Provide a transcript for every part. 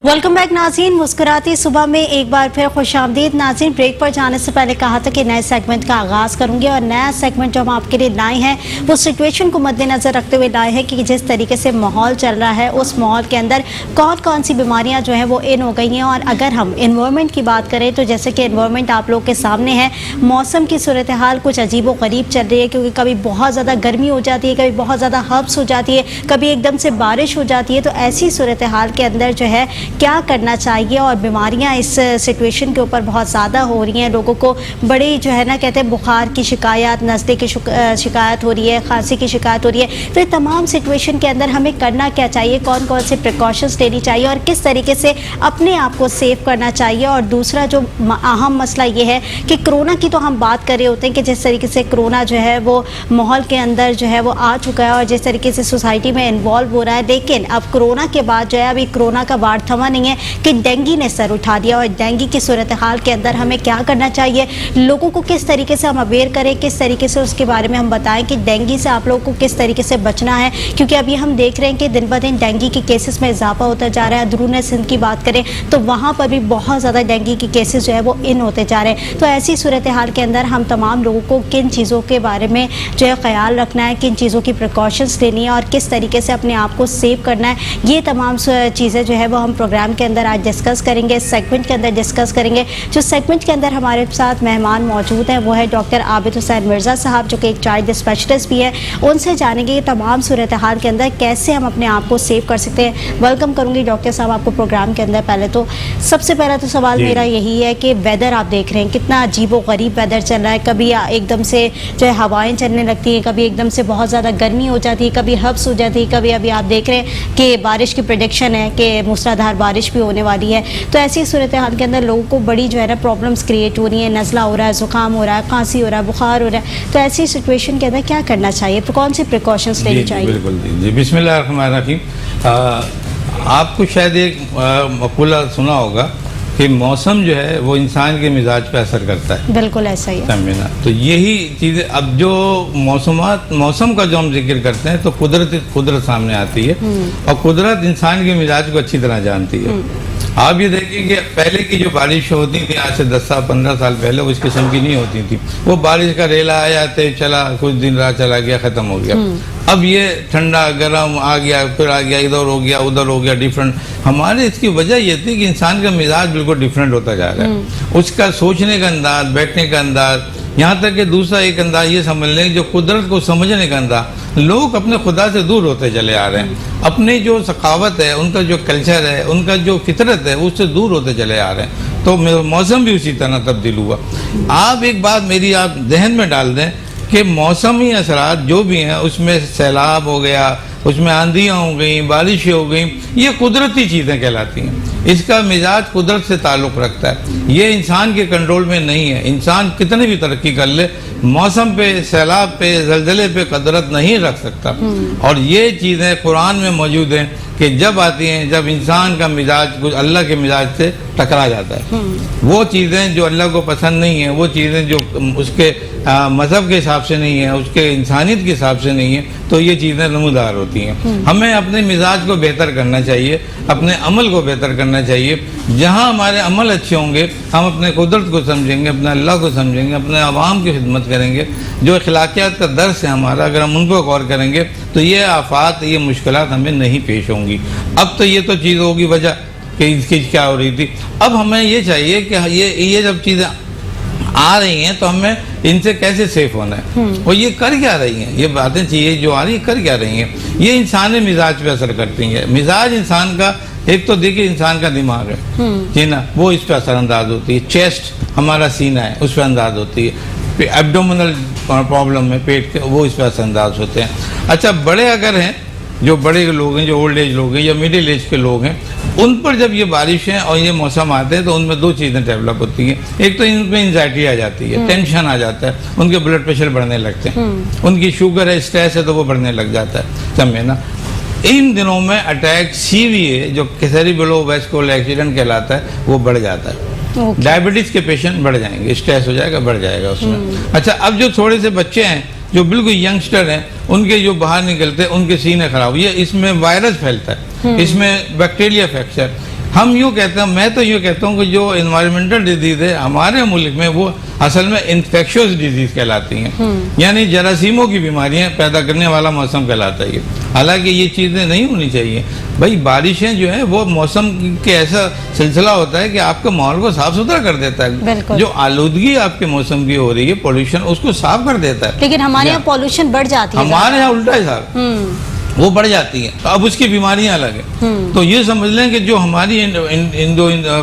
Welcome back नाज़रीन। मुस्कुराती सुबह में एक बार फिर खुशामदीद नाज़रीन। ब्रेक पर जाने से पहले कहा था कि नए सेगमेंट का आगाज़ करूंगी और नया सेगमेंट जो हम आपके लिए लाए हैं वो सिचुएशन को मद्देनज़र रखते हुए लाए हैं कि जिस तरीके से माहौल चल रहा है उस माहौल के अंदर कौन कौन सी बीमारियां जो है वो इन हो गई हैं। और अगर हम इन्वायरमेंट की बात करें तो जैसे कि इन्वायरमेंट आप लोग के सामने है, मौसम की सूरत हाल कुछ अजीब व गरीब चल रही है, क्योंकि कभी बहुत ज़्यादा गर्मी हो जाती है, कभी बहुत ज़्यादा हब्स हो जाती है, कभी एकदम से बारिश हो जाती है। तो ऐसी सूरत हाल के अंदर जो है क्या करना चाहिए, और बीमारियां इस सिचुएशन के ऊपर बहुत ज़्यादा हो रही हैं। लोगों को बड़ी जो है ना कहते हैं बुखार की शिकायत, नज़ले की शिकायत हो रही है, खांसी की शिकायत हो रही है। तो ये तमाम सिचुएशन के अंदर हमें करना क्या चाहिए, कौन कौन से प्रिकॉशंस लेनी चाहिए और किस तरीके से अपने आप को सेव करना चाहिए। और दूसरा जो अहम मसला ये है कि कोरोना की तो हम बात कर रहे होते हैं कि जिस तरीके से कोरोना जो है वो माहौल के अंदर जो है वो आ चुका है और जिस तरीके से सोसाइटी में इन्वॉल्व हो रहा है। लेकिन अब कोरोना के बाद जो है अभी कोरोना का वार थमा नहीं है कि डेंगू ने सर उठा दिया। और डेंगू की सूरत हाल के अंदर हमें क्या करना चाहिए, लोगों को किस तरीके से हम अवेयर करें, किस तरीके से उसके बारे में हम बताएं कि डेंगू से आप लोगों को किस तरीके से बचना है। क्योंकि अभी हम देख रहे हैं कि दिन ब दिन डेंगू के केसेस में इजाफा होता जा रहा है। अंदरून सिंध की बात करें तो वहाँ पर भी बहुत ज़्यादा डेंगू के केसेस जो है वो इन होते जा रहे हैं। तो ऐसी सूरत हाल के अंदर हम तमाम लोगों को किन चीज़ों के बारे में जो है ख्याल रखना है, किन चीज़ों की प्रिकॉशंस लेनी है और किस तरीके से अपने आप को सेव करना है, ये तमाम चीज़ें जो है वो हम प्रोग्राम के अंदर आज डिस्कस करेंगे, सेगमेंट के अंदर डिस्कस करेंगे। जो सेगमेंट के अंदर हमारे साथ मेहमान मौजूद हैं वो है डॉक्टर आबिद हुसैन मिर्ज़ा साहब, जो कि एक चाइल्ड स्पेशलिस्ट भी है। उनसे जानेंगे कि तमाम सूरत हाल के अंदर कैसे हम अपने आप को सेव कर सकते हैं। वेलकम करूंगी डॉक्टर साहब आपको प्रोग्राम के अंदर। पहले तो सबसे पहला तो सवाल मेरा यही है कि वेदर आप देख रहे हैं कितना अजीब व गरीब वेदर चल रहा है। कभी एकदम से जो है हवाएं चलने लगती हैं, कभी एकदम से बहुत ज़्यादा गर्मी हो जाती है, कभी हब्स हो जाती है, कभी अभी आप देख रहे हैं कि बारिश की प्रेडिक्शन है कि मूसलाधार बारिश भी होने वाली है। तो ऐसी सूरत हाल के अंदर लोगों को बड़ी जो है ना प्रॉब्लम्स क्रिएट हो रही है, नज़ला हो रहा है, ज़ुकाम हो रहा है, खांसी हो रहा है, बुखार हो रहा है। तो ऐसी सिचुएशन के अंदर क्या करना चाहिए, कौन सी प्रिकॉशंस लेनी चाहिए? बिल्कुल जी, बिस्मिल्लाहिर्रहमानिर्रहीम। आपको शायद एक मक़ूला सुना होगा कि मौसम जो है वो इंसान के मिजाज पे असर करता है। बिल्कुल ऐसा ही है। समझना तो यही चीज़ें। अब जो मौसम का जो हम जिक्र करते हैं तो कुदरत सामने आती है और कुदरत इंसान के मिजाज को अच्छी तरह जानती है। आप ये देखिए कि पहले की जो बारिश होती थी आज से 10 साल 15 साल पहले उस किस्म की नहीं होती थी। वो बारिश का रेला आया ते चला, कुछ दिन रहा, चला गया, ख़त्म हो गया। अब ये ठंडा गर्म आ गया, फिर आ गया, इधर हो गया, उधर हो गया, डिफरेंट। हमारे इसकी वजह ये थी कि इंसान का मिजाज बिल्कुल डिफरेंट होता जा रहा है। उसका सोचने का अंदाज, बैठने का अंदाज, यहाँ तक कि दूसरा एक अंदाज ये समझ लें जो कुदरत को समझने का अंदाज। लोग अपने खुदा से दूर होते चले आ रहे हैं। अपनी जो सखावत है, उनका जो कल्चर है, उनका जो फितरत है, उससे दूर होते चले आ रहे हैं। तो मौसम भी उसी तरह तब्दील हुआ। आप एक बात मेरी आप जहन में डाल दें कि मौसमी असरात जो भी हैं उसमें सैलाब हो गया, उसमें आंधियाँ हो गई, बारिशें हो गई, ये कुदरती चीज़ें कहलाती हैं। इसका मिजाज कुदरत से ताल्लुक़ रखता है, ये इंसान के कंट्रोल में नहीं है। इंसान कितनी भी तरक्की कर ले, मौसम पे, सैलाब पे, जलजले पे कुदरत नहीं रख सकता। और ये चीज़ें कुरान में मौजूद हैं कि जब आती हैं जब इंसान का मिजाज कुछ अल्लाह के मिजाज से टकरा जाता है। वो चीज़ें जो अल्लाह को पसंद नहीं है, वो चीज़ें जो उसके मज़हब के हिसाब से नहीं है, उसके इंसानियत के हिसाब से नहीं है, तो ये चीज़ें नमूदार होती हैं। हमें अपने मिजाज को बेहतर करना चाहिए, अपने अमल को बेहतर करना चाहिए। जहाँ हमारे अमल अच्छे होंगे हम अपने कुदरत को समझेंगे, अपने अल्लाह को समझेंगे, अपने अवाम की खिदमत करेंगे। जो अखलाकियात का दर्स है हमारा, अगर हम उनको गौर करेंगे तो ये आफात, ये मुश्किलात हमें नहीं पेश होंगी। अब तो ये तो चीज़ होगी वजह कि इसकी क्या हो रही थी। अब हमें ये चाहिए कि ये जब चीज़ें आ रही हैं तो हमें इनसे कैसे सेफ होना है। और ये कर क्या रही हैं, ये बातें चाहिए जो आ रही है कर क्या रही हैं। ये इंसानी मिजाज पे असर करती हैं। मिजाज इंसान का एक तो देखिए इंसान का दिमाग है जी ना, वो इस पर असरअंदाज होती है। चेस्ट हमारा सीना है, उस पर अंदाज होती है। एब्डोमिनल प्रॉब्लम है पेट के, वो इस पर असरअंदाज होते हैं। अच्छा, बड़े अगर हैं, जो बड़े लोग हैं, जो ओल्ड एज लोग हैं या मिडिल एज के लोग हैं, उन पर जब ये बारिशें और ये मौसम आते हैं तो उनमें दो चीज़ें डेवलप होती हैं। एक तो इनमें एंजाइटी आ जाती है, टेंशन आ जाता है, उनके ब्लड प्रेशर बढ़ने लगते हैं, उनकी शुगर है, स्ट्रेस है, तो वो बढ़ने लग जाता है। समझे ना। इन दिनों में अटैक CVA जो सेरेब्रोवास्कुलर एक्सीडेंट कहलाता है वो बढ़ जाता है। डायबिटीज़ के पेशेंट बढ़ जाएंगे, स्ट्रेस हो जाएगा, बढ़ जाएगा उसमें। अच्छा, अब जो थोड़े से बच्चे हैं जो बिल्कुल यंगस्टर हैं, उनके जो बाहर निकलते हैं उनके सीने खराब, ये इसमें वायरस फैलता है, इसमें बैक्टीरिया फ्रैक्चर, हम यूँ कहते हैं, मैं तो यूँ कहता हूँ कि जो एनवायरमेंटल डिजीज है हमारे मुल्क में वो असल में इन्फेक्शियस डिजीज कहलाती हैं, यानी जरासीमों की बीमारियां पैदा करने वाला मौसम कहलाता है। हालांकि ये चीज़ें नहीं होनी चाहिए भाई। बारिशें जो है वो मौसम के ऐसा सिलसिला होता है कि आपके माहौल को साफ सुथरा कर देता है। जो आलूदगी आपके मौसम की हो रही है, पोल्यूशन, उसको साफ कर देता है। लेकिन हमारे यहाँ पॉल्यूशन बढ़ जाती है, हमारे यहाँ उल्टा है साहब, वो बढ़ जाती हैं। तो अब उसकी बीमारियां अलग है। तो ये समझ लें कि जो हमारी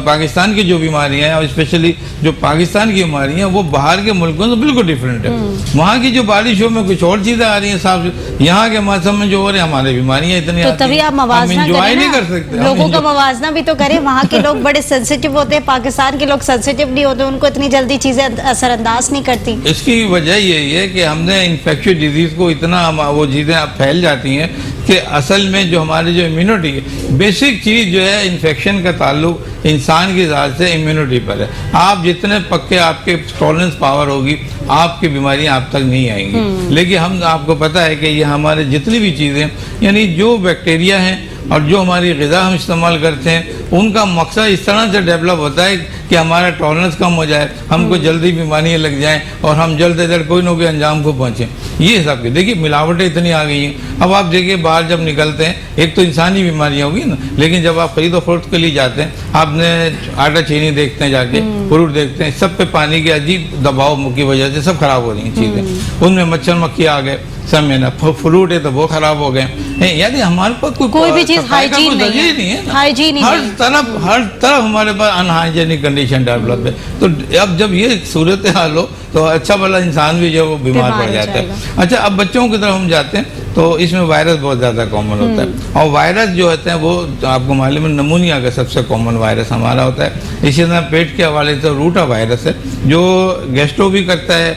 पाकिस्तान की जो बीमारियां हैं, और स्पेशली जो पाकिस्तान की बीमारियां हैं, वो बाहर के मुल्कों से बिल्कुल डिफरेंट है। वहाँ की जो बारिशों में कुछ और चीजें आ रही हैं साफ, यहाँ के मौसम में जो हो रहे हैं हमारी बीमारियां इतनी तो तभी आप मवाजना नहीं कर सकते। लोगों का मवाजना भी तो करें। वहाँ के लोग बड़े सेंसिटिव होते हैं, पाकिस्तान के लोग सेंसिटिव नहीं होते, उनको इतनी जल्दी चीजें असरअंदाज नहीं करती। इसकी वजह यही है कि हमने इन्फेक्शियस डिजीज को इतना वो चीजें फैल जाती हैं कि असल में जो हमारी जो इम्यूनिटी है, बेसिक चीज़ जो है इन्फेक्शन का ताल्लुक इंसान की ज़ात से इम्यूनिटी पर है। आप जितने पक्के आपके टॉलरेंस पावर होगी, आपकी बीमारियां आप तक नहीं आएंगी। लेकिन हम आपको पता है कि ये हमारे जितनी भी चीज़ें, यानी जो बैक्टीरिया हैं और जो हमारी ग़िज़ा हम इस्तेमाल करते हैं, उनका मकसद इस तरह से डेवलप होता है कि हमारा टॉलरेंस कम हो जाए, हमको जल्दी बीमारियां लग जाएं और हम जल्द से जल्द कोई ना कोई अंजाम को पहुँचें। ये हिसाब के देखिए, मिलावटें इतनी आ गई हैं। अब आप देखिए बाहर जब निकलते हैं, एक तो इंसानी बीमारियां होगी ना, लेकिन जब आप खरीदो फरोख्त के लिए जाते हैं, आपने आटा चीनी देखते हैं, जाके फ्रूट देखते हैं, सब पे पानी के अजीब दबाव की वजह से सब खराब हो रही हैं चीज़ें। उनमें मच्छर मक्खी आ गए, सब में ना फ्रूट है तो वो खराब हो गए। यानी हमारे पास कोई भी चीज हाइजीन नहीं है, हाइजीन हर तरफ हमारे पास अनहाइजेनिक कंडीशन डेवलप है। तो अब जब ये सूरत हाल हो तो अच्छा भला इंसान भी जो वो बीमार पड़ जाता है। अच्छा, अब बच्चों की तरफ हम जाते हैं तो इसमें वायरस बहुत ज़्यादा कॉमन होता है। और वायरस जो होते हैं वो आपको मालूम है, नमूनिया का सबसे कॉमन वायरस हमारा होता है। इसी तरह पेट के हवाले से रूटा वायरस है जो गैस्ट्रो भी करता है,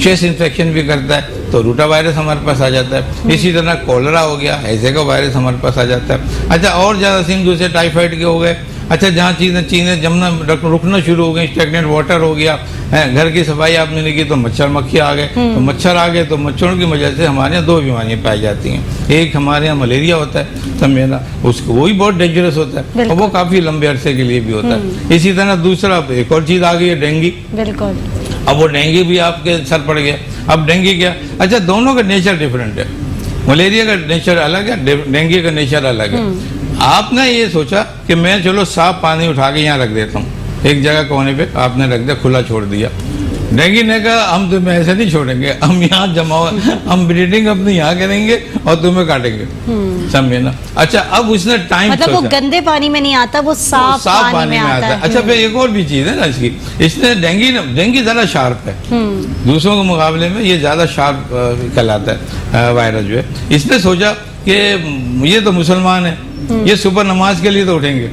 चेस्ट इन्फेक्शन भी करता है, तो रूटा वायरस हमारे पास आ जाता है। इसी तरह कोलरा हो गया, ऐसे का वायरस हमारे पास आ जाता है। अच्छा, और ज़्यादा सीन दूसरे टाइफाइड के हो गए। अच्छा, जहाँ चीज़ें जमना रुकना शुरू हो गई, स्टेगनेंट वाटर हो गया, घर की सफाई आपने नहीं की तो मच्छर मक्खी आ गए। तो मच्छर आ गए तो मच्छरों की वजह से हमारे यहाँ दो बीमारियाँ पाई जाती हैं। एक हमारे यहाँ मलेरिया होता है, समझना, उसको वही बहुत डेंजरस होता है और वो काफ़ी लंबे अरसे के लिए भी होता है। इसी तरह दूसरा एक और चीज़ आ गई है, डेंगू। बिल्कुल। अब वो डेंगू भी आपके सर पड़ गया। अब डेंगू क्या, अच्छा दोनों का नेचर डिफरेंट है। मलेरिया का नेचर अलग है, डेंगू का नेचर अलग है। आपने ये सोचा कि मैं चलो साफ पानी उठा के यहाँ रख देता हूँ, एक जगह कोने पे आपने रख दिया, खुला छोड़ दिया। डेंगू ने कहा हम तुम्हें ऐसे नहीं छोड़ेंगे, हम यहाँ जमा, हम ब्रीडिंग अपनी यहाँ करेंगे और तुम्हें काटेंगे, समझे ना। अच्छा, अब उसने टाइम मतलब वो गंदे पानी में नहीं आता, वो साफ पानी में आता है। अच्छा, फिर एक और भी चीज है ना इसकी, इसने डेंगू ज्यादा शार्प है दूसरों के मुकाबले में, ये ज्यादा शार्प कहलाता है वायरस जो है। इसने सोचा कि ये तो मुसलमान है, ये सुबह नमाज के लिए तो उठेंगे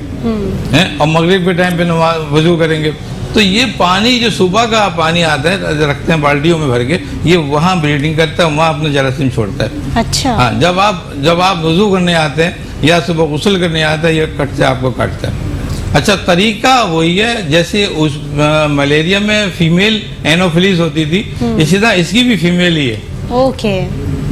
हैं और मगरिब के टाइम पे नमाज वजू करेंगे, तो ये पानी जो सुबह का पानी आता है, रखते हैं बाल्टियों में भर के, ये वहाँ ब्रीडिंग करता है, वहाँ अपने जरासीम छोड़ता है। अच्छा। हाँ, जब आप वजू करने आते हैं या सुबह गुस्ल करने आते हैं, ये कटता है, आपको काटता है। अच्छा, तरीका वही है जैसे उस मलेरिया में फीमेल एनोफिलीज होती थी, इसी तरह इसकी भी फीमेल ही है। ओके।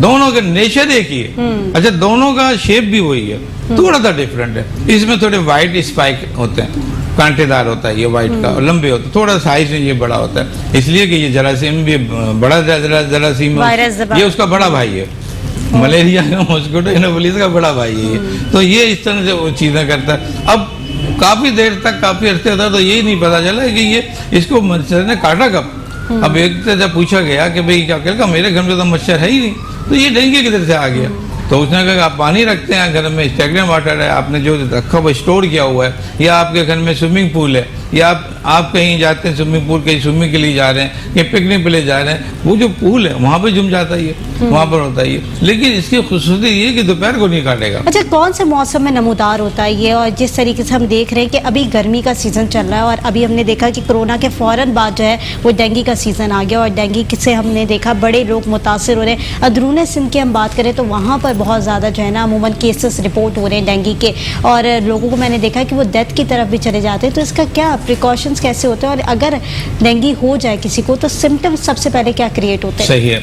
दोनों का नेचर एक ही है। अच्छा, दोनों का शेप भी वही है, थोड़ा सा डिफरेंट है। इसमें थोड़े वाइट स्पाइक होते हैं, कांटेदार होता है ये वाइट का, और लंबे होते हैं, थोड़ा साइज में ये बड़ा होता है, इसलिए कि ये जरासीम भी बड़ा जरासीम ये उसका बड़ा भाई है। मलेरिया का मॉस्किटो एनोफिलीज का बड़ा भाई है। तो ये इस तरह से वो चीज़ें करता है। अब काफ़ी देर तक, काफ़ी अर्से था, तो यही नहीं पता चला कि ये इसको मच्छर ने काटा कब। अब एक से जब पूछा गया कि भाई क्या करेगा, मेरे घर में तो मच्छर है ही नहीं, तो ये डेंगू किधर से आ गया। तो उसने कहा आप पानी रखते हैं घर में, स्टेगनेंट वाटर है, आपने जो रखा हुआ स्टोर किया हुआ है, या आपके घर में स्विमिंग पूल है, या आप कहीं जाते हैं स्विमिंग पूल, कहीं स्विमिंग के लिए जा रहे हैं, कहीं पिकनिक पे ले जा रहे हैं, वो जो पूल है वहाँ पे जुम जाता है ये, वहाँ पर होता है ये। लेकिन इसकी खूबसूरती ये कि दोपहर को नहीं काटेगा। अच्छा, कौन से मौसम में नमूदार होता है ये? और जिस तरीके से हम देख रहे हैं कि अभी गर्मी का सीज़न चल रहा है, और अभी हमने देखा कि कोरोना के फ़ौरन बाद जो है वो डेंगू का सीज़न आ गया, और डेंगू से हमने देखा बड़े लोग मुतासर हो रहे हैं। अंदरूनी सिंध की हम बात करें तो वहाँ पर बहुत ज़्यादा जो है ना अमूमन केसेस रिपोर्ट हो रहे हैं डेंगू के, और लोगों को मैंने देखा है कि वो डेथ की तरफ भी चले जाते हैं। तो इसका क्या प्रिकॉशंस कैसे होते हैं, और अगर डेंगू हो जाए किसी को तो सिम्टम्स सबसे पहले क्या क्रिएट होते हैं? सही है।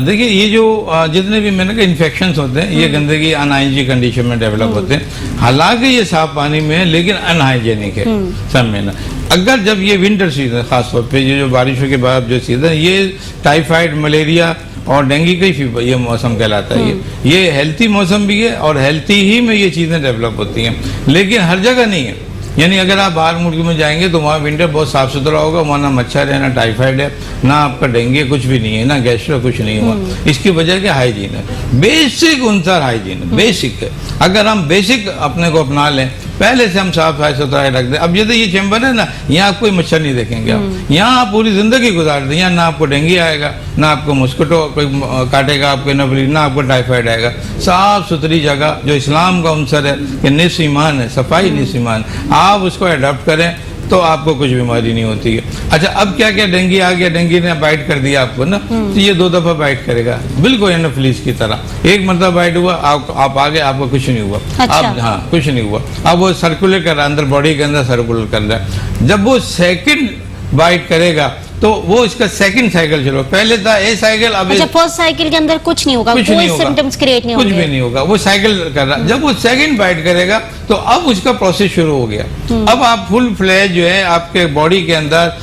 देखिए, ये जो जितने भी मैंने कहा इन्फेक्शंस होते हैं, ये गंदगी अनहाइजीनिक कंडीशन में डेवलप होते हैं। हालांकि ये साफ पानी में है, लेकिन अनहाइजीनिक है सब में ना। अगर जब ये विंटर सीजन, खासतौर पे ये जो बारिशों के बाद जो सीजन, ये टाइफाइड, मलेरिया और डेंगू का ही ये मौसम कहलाता है। ये हेल्थी मौसम भी है और हेल्थी ही में ये चीज़ें डेवलप होती हैं, लेकिन हर जगह नहीं है। यानी अगर आप बाहर मुल्क में जाएंगे तो वहाँ विंटर बहुत साफ सुथरा होगा, वहाँ ना मच्छर है, ना टाइफाइड है, ना आपका डेंगू, कुछ भी नहीं है, ना गैस्ट्रो, कुछ नहीं हुआ। इसकी वजह क्या? हाइजीन है, बेसिक अनुसार हाइजीन है, बेसिक है। अगर हम बेसिक अपने को अपना लें, पहले से हम साफ सुथरा रख दें। अब जैसे ये चैम्बर है ना, यहाँ आप कोई मच्छर नहीं देखेंगे, आप यहाँ आप पूरी जिंदगी गुजार दें, यहाँ ना आपको डेंगू आएगा, ना आपको मस्किटो कोई काटेगा आपको, ना आपको टाइफाइड आएगा। साफ सुथरी जगह, जो इस्लाम का अंसर है कि निस्फ ईमान है, सफाई निस्फ ईमान, आप उसको अडॉप्ट करें तो आपको कुछ बीमारी नहीं होती है। अच्छा, अब क्या क्या डेंगू आ गया, डेंगू ने बाइट कर दिया आपको ना, तो ये 2 दफा बाइट करेगा, बिल्कुल एनोफिलीज की तरह। एक मतलब बाइट हुआ, आप आ गए, आपको कुछ नहीं हुआ। अच्छा। अब हाँ, कुछ नहीं हुआ। अब वो सर्कुलेट कर रहा है, अंदर बॉडी के अंदर सर्कुलेट कर रहा है। जब वो सेकंड बाइट करेगा तो वो इसका सेकंड साइकिल चलो, पहले था ए साइकिल, अब अच्छा, फर्स्ट साइकिल के अंदर कुछ नहीं होगा, कोई सिम्टम्स क्रिएट नहीं होंगे, कुछ भी नहीं होगा, वो साइकिल कर रहा। जब वो सेकंड बाइट करेगा तो अब उसका प्रोसेस शुरू हो गया। अब आप फुल फ्लैश जो है आपके बॉडी के अंदर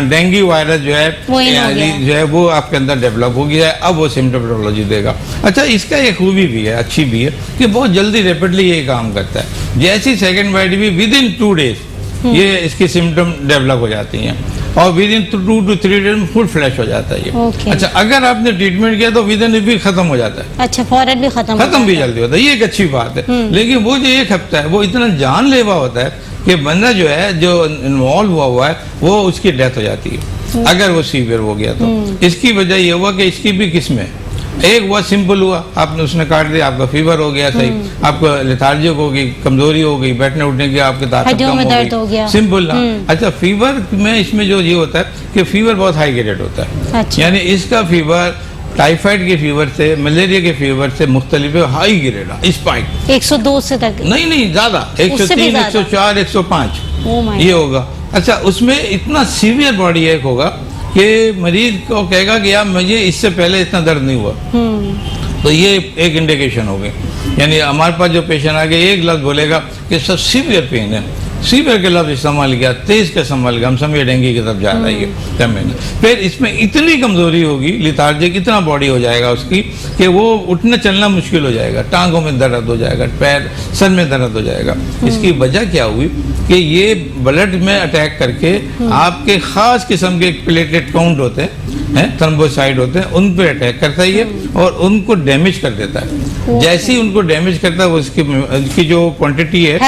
डेंगू वायरस जो है वो आपके अंदर डेवलप हो गया है। अब वो सिम्टोमेटोलॉजी देगा। अच्छा, इसका एक खूबी भी है, अच्छी भी है, कि बहुत जल्दी रैपिडली ये काम करता है। जैसी सेकंड बाइट भी विदिन 2 डेज ये इसकी सिम्टम डेवलप हो जाती हैं, और विद इन 2 to 3 डेज में फुल फ्लैश हो जाता है ये। अच्छा, अगर आपने ट्रीटमेंट किया तो विद इन भी खत्म हो जाता है। अच्छा, फौरन भी खत्म भी जल्दी होता है, ये एक अच्छी बात है। लेकिन वो जो 1 हफ्ता है वो इतना जानलेवा होता है कि बंदा जो है, जो इन्वॉल्व हुआ है, वो उसकी डेथ हो जाती है अगर वो सीवियर हो गया तो। इसकी वजह ये हुआ कि इसकी भी किस्में, एक हुआ सिंपल हुआ, आपने उसने काट दिया, आपका फीवर हो गया, सही, आपको लेथार्जिक हो गई, कमजोरी हो गई, बैठने उठने की आपके ताकत कम हो गई, सिंपल ना। अच्छा, फीवर में इसमें जो ये होता है कि फीवर बहुत हाई ग्रेड होता है। अच्छा। यानी इसका फीवर टाइफाइड के फीवर से, मलेरिया के फीवर से मुख्तलिफ हाई ग्रेड स्पाइक 102 से तक, नहीं ज्यादा, 103, 104, 105 ये होगा। अच्छा, उसमें इतना सीवियर बॉडी एक होगा कि मरीज को कहेगा कि यार मुझे इससे पहले इतना दर्द नहीं हुआ। तो ये एक इंडिकेशन हो गई। यानी हमारे पास जो पेशेंट आ गए, एक लफ्ज बोलेगा कि सब सीवियर पेन है, सीवियर के लफ्ज इस्तेमाल किया, तेज का इस्तेमाल किया, हम समझे डेंगू की तरफ जा रही है। फिर इसमें इतनी कमजोरी होगी, लिथार्जिक इतना बॉडी हो जाएगा उसकी कि वो उठना चलना मुश्किल हो जाएगा, टांगों में दर्द हो जाएगा, पैर सर में दर्द हो जाएगा। इसकी वजह क्या हुई कि ये ब्लड में अटैक करके आपके खास किस्म के प्लेटलेट काउंट होते हैं, थ्रोम्बोसाइट होते हैं, उन पे अटैक करता है ये और उनको डैमेज कर देता है। जैसे ही उनको डैमेज करता है, उसकी जो क्वांटिटी है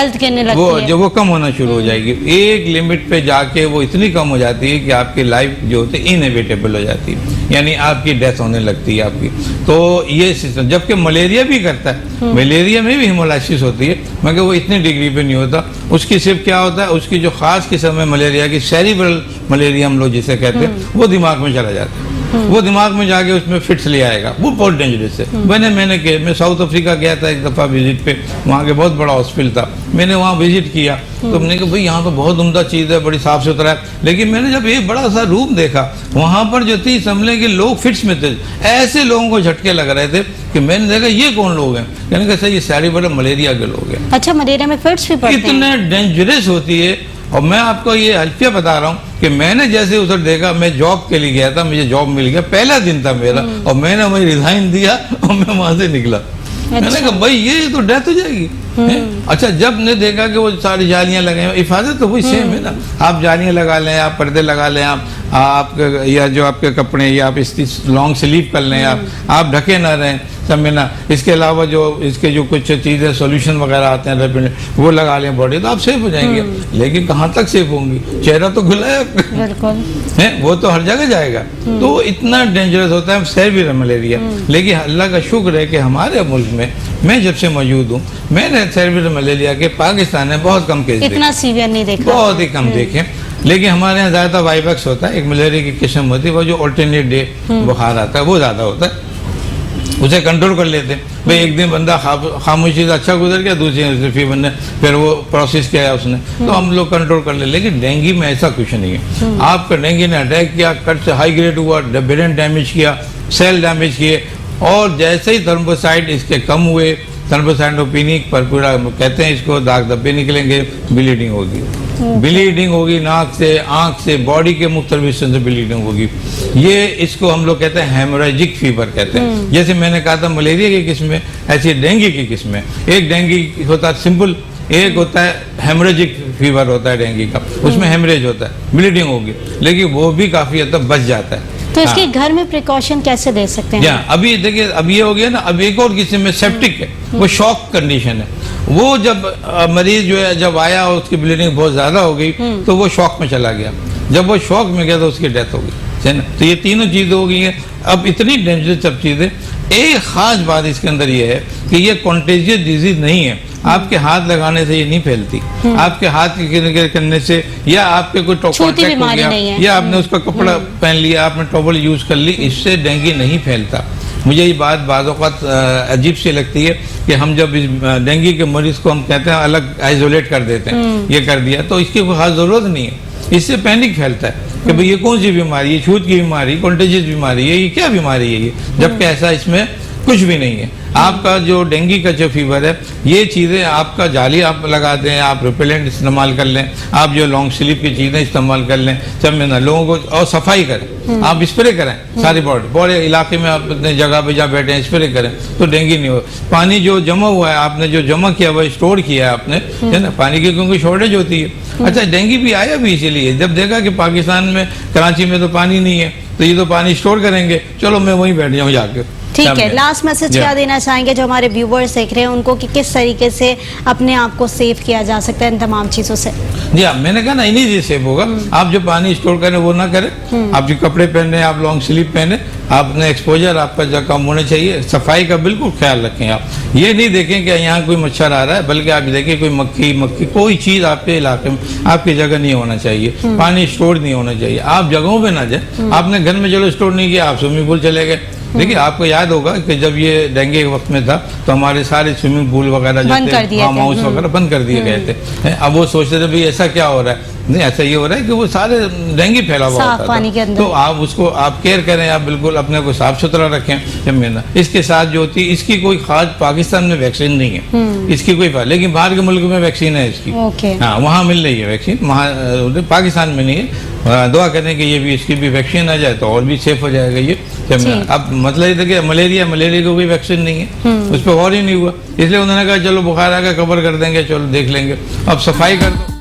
वो कम होना शुरू हो जाएगी। एक लिमिट पे जाके वो इतनी कम हो जाती है कि आपकी लाइफ जो होती है इनएविटेबल हो जाती है, यानी आपकी डेथ होने लगती है आपकी। तो ये सिस्टम, जबकि मलेरिया भी करता है, मलेरिया में भी हेमोलाइसिस होती है, मगर वो इतनी डिग्री पे नहीं होता। उसकी सिर्फ क्या होता है, उसकी जो खास किस्म है मलेरिया की, सेरिब्रल मलेरिया हम लोग जिसे कहते हैं, वो दिमाग में चला जाता है। वो दिमाग में जाके उसमें फिट्स ले आएगा, वो बहुत डेंजरस है। मैं साउथ अफ्रीका गया था एक दफ़ा विजिट पे, वहाँ के बहुत बड़ा हॉस्पिटल था, मैंने वहाँ विजिट किया तो मैंने कहा भाई यहाँ तो बहुत उम्दा चीज़ है, बड़ी साफ़ सुथरा है। लेकिन मैंने जब एक बड़ा सा रूम देखा, वहाँ पर जो थी समझ के लोग फिट्स में थे, ऐसे लोगों को झटके लग रहे थे कि मैंने देखा ये कौन लोग हैं, कहने का सर ये सेरिब्रल मलेरिया के लोग हैं। अच्छा, मलेरिया में फिट्स भी पड़ते हैं? इतने डेंजरस होती है। और मैं आपको ये हल्फिया बता रहा हूँ कि मैंने जैसे उधर देखा, मैं जॉब के लिए गया था, मुझे जॉब मिल गया, पहला दिन था मेरा, और मैंने वही रिजाइन दिया और मैं वहां से निकला। मैंने कहा भाई ये तो डेथ हो जाएगी। अच्छा, जब ने देखा कि वो सारी जालियां लगे, हिफाजत तो वही सेम है ना, आप जालियां लगा लें, आप पर्दे लगा लें, आप या जो आपके कपड़े, या आप इसकी लॉन्ग स्लीव कर लें, आप ढके ना रहें, समझना। इसके अलावा जो इसके जो कुछ चीज़ें सोल्यूशन वगैरह आते हैं वो लगा लें बॉडी, तो आप सेफ हो जाएंगे। लेकिन कहाँ तक सेफ होंगी, चेहरा तो खुला है, वो तो हर जगह जाएगा। तो इतना डेंजरस होता है सेरिब्रल मलेरिया। लेकिन अल्लाह का शुक्र है कि हमारे मुल्क में, मैं जब से मौजूद हूँ, मैंने सेरिब्रल मलेरिया के पाकिस्तान में बहुत कम केस इतना सीवियर नहीं देखा, बहुत ही कम देखे। लेकिन हमारे यहाँ ज़्यादा वाइवैक्स होता है, एक मलेरिया की किस्म होती है, वो जो ऑल्टरनेट डे बुखार आता है, वो ज़्यादा होता है। उसे कंट्रोल कर लेते हैं। भाई एक दिन बंदा खामोशी से अच्छा गुजर गया, दूसरे दिन फीवर ने फिर वो प्रोसेस किया है उसने, तो हम लोग कंट्रोल कर ले। लेकिन डेंगू में ऐसा कुछ नहीं है। आपका डेंगू ने अटैक किया, कट से हाई ग्रेड हुआ, ब्रेन डैमेज किया, सेल डैमेज किए, और जैसे ही थर्मोसाइट इसके कम हुए, थर्मोसाइटोपेनिक पर पूरा कहते हैं इसको, दाग धब्बे निकलेंगे, ब्लीडिंग होगी। ब्लीडिंग होगी नाक से, आंख से, बॉडी के मुख्तलिफ हिस्सों से ब्लीडिंग होगी। ये इसको हम लोग कहते हैं हेमोरेजिक फीवर कहते हैं। जैसे मैंने कहा था मलेरिया की किस्म है, ऐसी डेंगू की किस्म है। एक डेंगू होता है सिंपल, एक होता है हेमोरेजिक फीवर होता है डेंगू का, उसमें हेमरेज होता है, ब्लीडिंग होगी, लेकिन वो भी काफी हद तक बच जाता है। तो इसके घर में प्रिकॉशन कैसे दे सकते हैं? अभी देखिए, अब ये हो गया ना, अब एक और किस्म में सेप्टिक है, वो शॉक कंडीशन है। वो जब मरीज जो है जब आया और उसकी ब्लीडिंग बहुत ज्यादा हो गई, तो वो शॉक में चला गया। जब वो शॉक में गया तो उसकी डेथ हो गई, है ना। तो ये तीनों चीजें हो गई हैं। अब इतनी डेंजरस सब चीजें, एक खास बात इसके अंदर ये है कि ये कॉन्टेजियस डिजीज नहीं है। आपके हाथ लगाने से ये नहीं फैलती, आपके हाथ के करने से, या आपके कोई कॉन्टैक्ट हो गया, या आपने उसका कपड़ा पहन लिया, आपने टॉवल यूज कर ली, इससे डेंगू नहीं फैलता। मुझे ये बात बाज़ औक़ात अजीब सी लगती है कि हम जब इस डेंगू के मरीज को हम कहते हैं अलग आइसोलेट कर देते हैं, ये कर दिया, तो इसकी कोई खास जरूरत नहीं है। इससे पैनिक फैलता है कि भाई ये कौन सी बीमारी है, छूत की बीमारी, कॉन्टेजियस बीमारी है, ये क्या बीमारी है ये, जबकि ऐसा इसमें कुछ भी नहीं है। आपका जो डेंगू का जो फीवर है, ये चीज़ें आपका जाली आप लगा दें, आप रिपेलेंट इस्तेमाल कर लें, आप जो लॉन्ग स्लीप की चीज़ें इस्तेमाल कर लें, सब में ना लोगों को, और सफाई करें, आप स्प्रे करें सारी बॉडी इलाके में, आप अपने जगह पे जहाँ बैठे हैं स्प्रे करें, तो डेंगू नहीं हो। पानी जो जमा हुआ है, आपने जो जमा किया हुआ स्टोर किया है आपने, है ना, पानी की क्योंकि शॉर्टेज होती है। अच्छा, डेंगू भी आया भी इसीलिए, जब देखा कि पाकिस्तान में कराची में तो पानी नहीं है, तो ये तो पानी स्टोर करेंगे, चलो मैं वहीं बैठ जाऊँ जाके। ठीक है, लास्ट मैसेज क्या देना चाहेंगे जो हमारे व्यूवर्स देख रहे हैं उनको, कि किस तरीके से अपने आप को सेव किया जा सकता है इन तमाम चीजों से? जी हाँ, मैंने कहा ना, इन्हीं से सेव होगा। आप जो पानी स्टोर करें वो ना करें, आप जो कपड़े पहने, आप लॉन्ग स्लीव पहने, आपने एक्सपोजर आपका जो कम होना चाहिए, सफाई का बिल्कुल ख्याल रखें। आप ये नहीं देखें कि यहाँ कोई मच्छर आ रहा है, बल्कि आप देखें कोई मक्खी कोई चीज़ आपके इलाके में, आपकी जगह नहीं होना चाहिए, पानी स्टोर नहीं होना चाहिए। आप जगहों पे ना जाए, आपने घर में चलो स्टोर नहीं किया, आप स्विमिंग पूल चले गए। देखिए, आपको याद होगा कि जब ये डेंगू के वक्त में था तो हमारे सारे स्विमिंग पूल वगैरह जो थे, फार्म हाउस वगैरह बंद कर दिए गए थे। अब वो सोचते थे भाई ऐसा क्या हो रहा है, नहीं ऐसा ये हो रहा है कि वो सारे डेंगू फैला हुआ होता था। तो आप उसको आप केयर करें, आप बिल्कुल अपने को साफ सुथरा रखें। जब इसके साथ जो होती है, इसकी कोई खास पाकिस्तान में वैक्सीन नहीं है, इसकी कोई, लेकिन बाहर के मुल्क में वैक्सीन है इसकी। हाँ, वहाँ मिल रही है वैक्सीन, वहाँ पाकिस्तान में नहीं है। दुआ करें कि ये भी, इसकी भी वैक्सीन आ जाए तो और भी सेफ हो जाएगा ये। अब मतलब ये था कि मलेरिया को कोई वैक्सीन नहीं है, उस पर गौर ही नहीं हुआ, इसलिए उन्होंने कहा चलो बुखार आ गया कवर कर देंगे, चलो देख लेंगे, अब सफाई कर दो।